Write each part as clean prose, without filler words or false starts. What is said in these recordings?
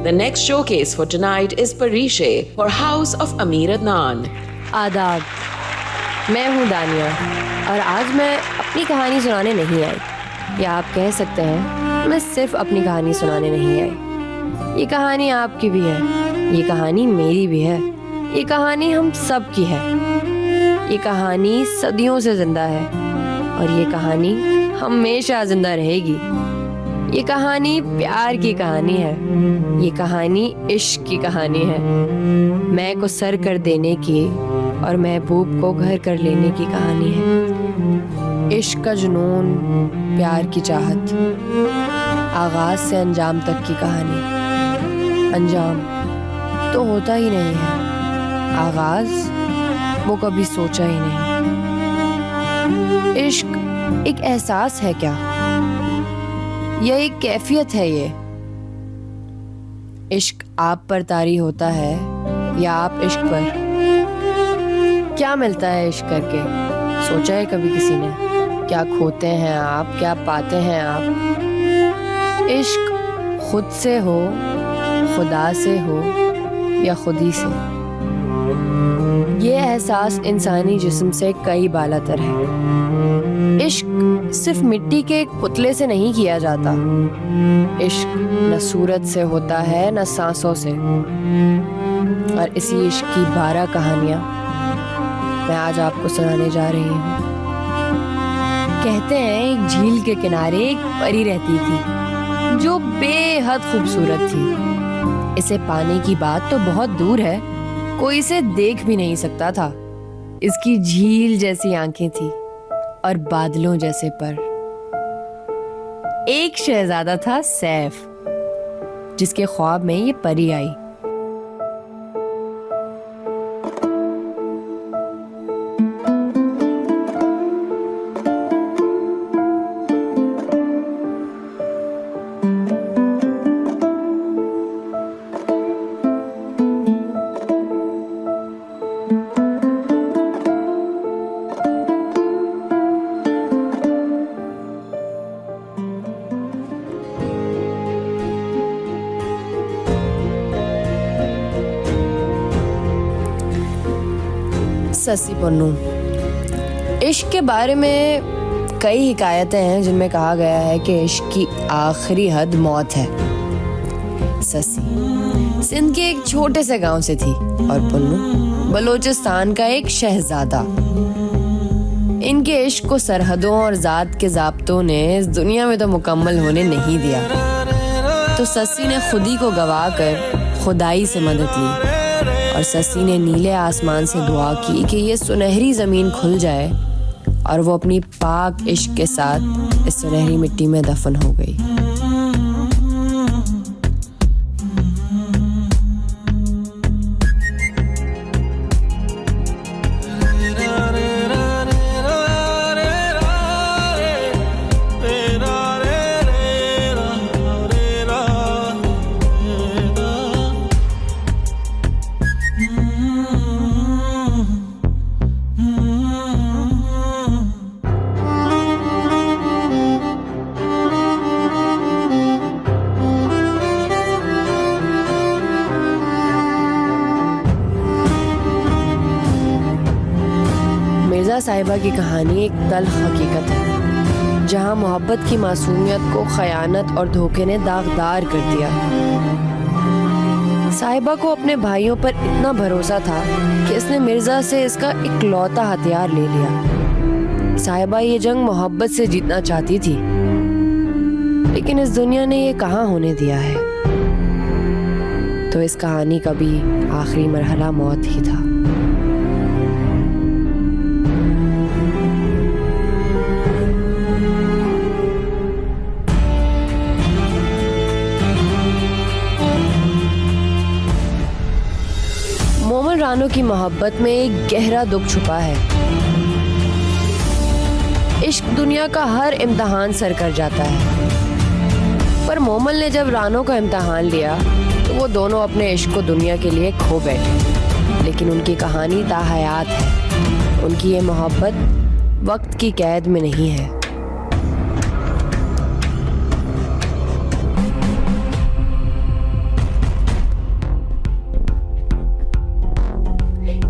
The next showcase for tonight is Parishe for House of Amir Adnan. आदाब, मैं हूँ दानिया और आज मैं अपनी कहानी सुनाने नहीं आई, या आप कह सकते हैं मैं सिर्फ अपनी कहानी सुनाने नहीं आई। ये कहानी आपकी भी है, ये कहानी मेरी भी है, ये कहानी हम सब की है। ये कहानी सदियों से जिंदा है और ये कहानी हमेशा जिंदा रहेगी। ये कहानी प्यार की कहानी है, ये कहानी इश्क की कहानी है। मैं को सर कर देने की और महबूब को घर कर लेने की कहानी है। इश्क का जुनून, प्यार की चाहत, आगाज से अंजाम तक की कहानी। अंजाम तो होता ही नहीं है, आगाज वो कभी सोचा ही नहीं। इश्क एक एहसास है क्या, यह एक कैफियत है? ये इश्क आप पर तारी होता है या आप इश्क पर? क्या मिलता है इश्क करके, सोचा है कभी किसी ने? क्या खोते हैं आप, क्या पाते हैं आप? इश्क खुद से हो, खुदा से हो या खुदी से, ये एहसास इंसानी जिस्म से कई बालातर है। इश्क सिर्फ मिट्टी के एक पुतले से नहीं किया जाता। इश्क न सूरत से होता है न सांसों से। और इसी इश्क की 12 कहानियां मैं आज आपको सुनाने जा रही हूँ। कहते हैं एक झील के किनारे एक परी रहती थी जो बेहद खूबसूरत थी। इसे पाने की बात तो बहुत दूर है, कोई इसे देख भी नहीं सकता था। इसकी झील जैसी आंखें थी और बादलों जैसे पर। एक शहजादा था सैफ, जिसके ख्वाब में ये परी आई। सस्सी पन्नू। इश्क के बारे में कई हिकायतें हैं जिनमें कहा गया है कि इश्क की आखिरी हद मौत है। सस्सी सिंध के एक छोटे से गांव से थी और पन्नू बलोचिस्तान का एक शहजादा। इनके इश्क को सरहदों और जात के जाब्तों ने इस दुनिया में तो मुकम्मल होने नहीं दिया, तो सस्सी ने खुदी को गवा कर खुदाई से मदद ली और सस्सी ने नीले आसमान से दुआ की कि ये सुनहरी ज़मीन खुल जाए और वो अपनी पाक इश्क के साथ इस सुनहरी मिट्टी में दफन हो गई। मिर्ज़ा साहिबा की कहानी एक तल्ख हकीकत है, जहां मोहब्बत की मासूमियत को खयानत और धोखे ने दागदार कर दिया। साहिबा को अपने भाइयों पर इतना भरोसा था कि इसने मिर्ज़ा से इसका इकलौता हथियार ले लिया। साहिबा ये जंग मोहब्बत से जीतना चाहती थी, लेकिन इस दुनिया ने ये कहाँ होने दिया है। तो इस कहानी का भी आखिरी मरहला मौत ही था। मोमिन रानो की मोहब्बत में एक गहरा दुख छुपा है। इश्क दुनिया का हर इम्तिहान सर कर जाता है, पर मोमिन ने जब रानो का इम्तिहान लिया तो वो दोनों अपने इश्क को दुनिया के लिए खो बैठे। लेकिन उनकी कहानी ताहयात है, उनकी ये मोहब्बत वक्त की कैद में नहीं है।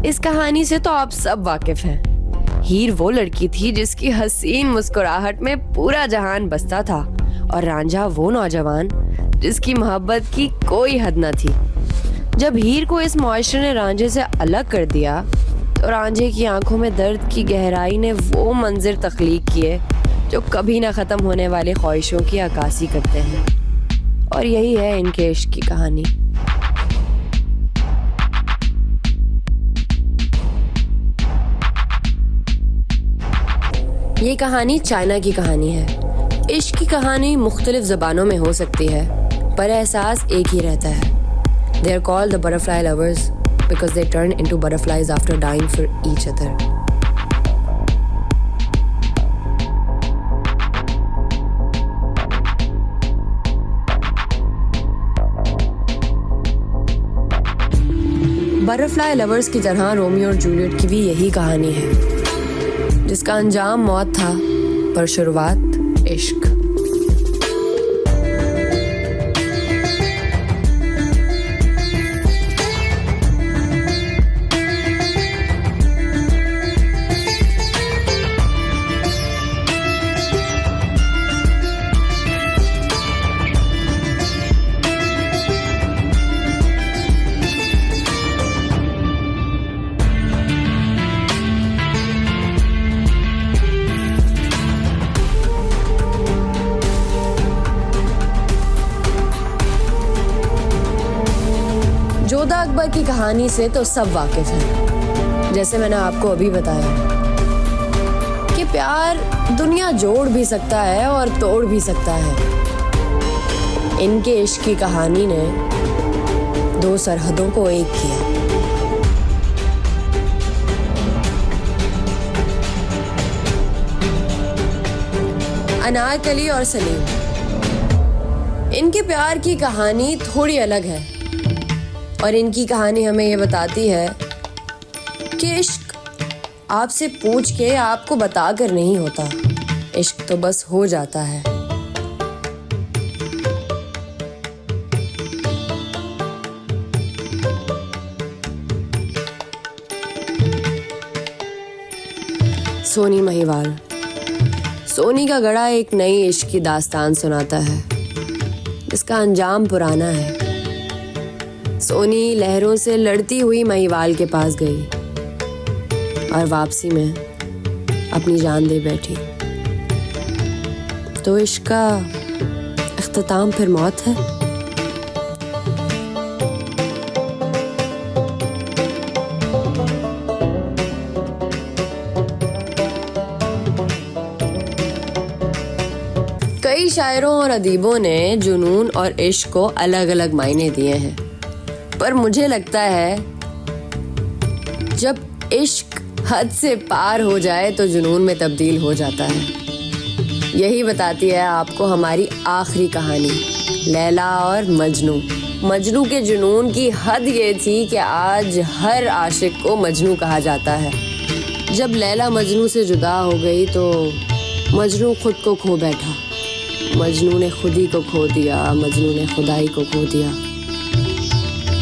इस कहानी से तो आप सब वाकिफ हैं। हीर वो लड़की थी जिसकी हसीन मुस्कुराहट में पूरा जहान बसता था, और रांझा वो नौजवान जिसकी मोहब्बत की कोई हद न थी। जब हीर को इस मुआशरे ने रांझे से अलग कर दिया तो रांझे की आंखों में दर्द की गहराई ने वो मंजिर तख्लीक किए जो कभी ना खत्म होने वाली ख्वाहिशों की अक्कासी करते हैं। और यही है इनके इश्क की कहानी। ये कहानी चाइना की कहानी है। इश्क की कहानी मुख्तलिफ ज़बानों में हो सकती है, पर एहसास एक ही रहता है। They are called the butterfly lovers because they turn into butterflies after dying for each other. Butterfly lovers की तरह रोमियो और जूलियट की भी यही कहानी है, जिसका अंजाम मौत था पर शुरुआत इश्क। जोधा अकबर की कहानी से तो सब वाकिफ हैं। जैसे मैंने आपको अभी बताया कि प्यार दुनिया जोड़ भी सकता है और तोड़ भी सकता है। इनके इश्क की कहानी ने दो सरहदों को एक किया। अनारकली और सलीम, इनके प्यार की कहानी थोड़ी अलग है, और इनकी कहानी हमें ये बताती है कि इश्क आपसे पूछ के आपको बता कर नहीं होता, इश्क तो बस हो जाता है। सोनी महिवाल। सोनी का गड़ा एक नई इश्क की दास्तान सुनाता है, जिसका अंजाम पुराना है। सोनी लहरों से लड़ती हुई महिवाल के पास गई और वापसी में अपनी जान दे बैठी। तो इश्क का इख्तिताम फिर मौत है। कई शायरों और अदीबों ने जुनून और इश्क को अलग अलग मायने दिए हैं, पर मुझे लगता है जब इश्क हद से पार हो जाए तो जुनून में तब्दील हो जाता है। यही बताती है आपको हमारी आखिरी कहानी, लैला और मजनू। मजनू के जुनून की हद ये थी कि आज हर आशिक को मजनू कहा जाता है। जब लैला मजनू से जुदा हो गई तो मजनू खुद को खो बैठा। मजनू ने खुद ही को खो दिया, मजनू ने खुदाई को खो दिया।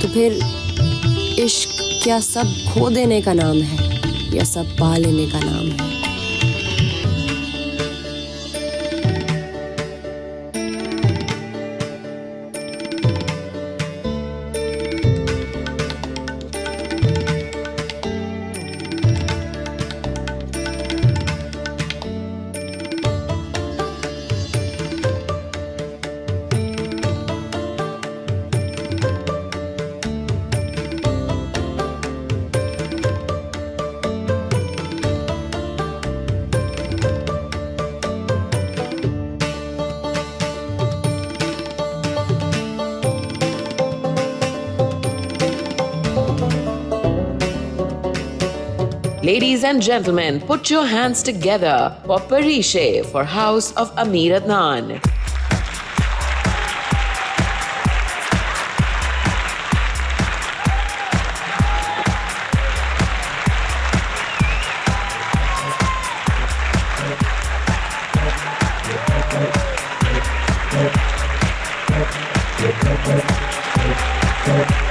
तो फिर इश्क क्या सब खो देने का नाम है या सब पा लेने का नाम है? Ladies and gentlemen, put your hands together for Parishe for House of Amir Adnan. Thank you.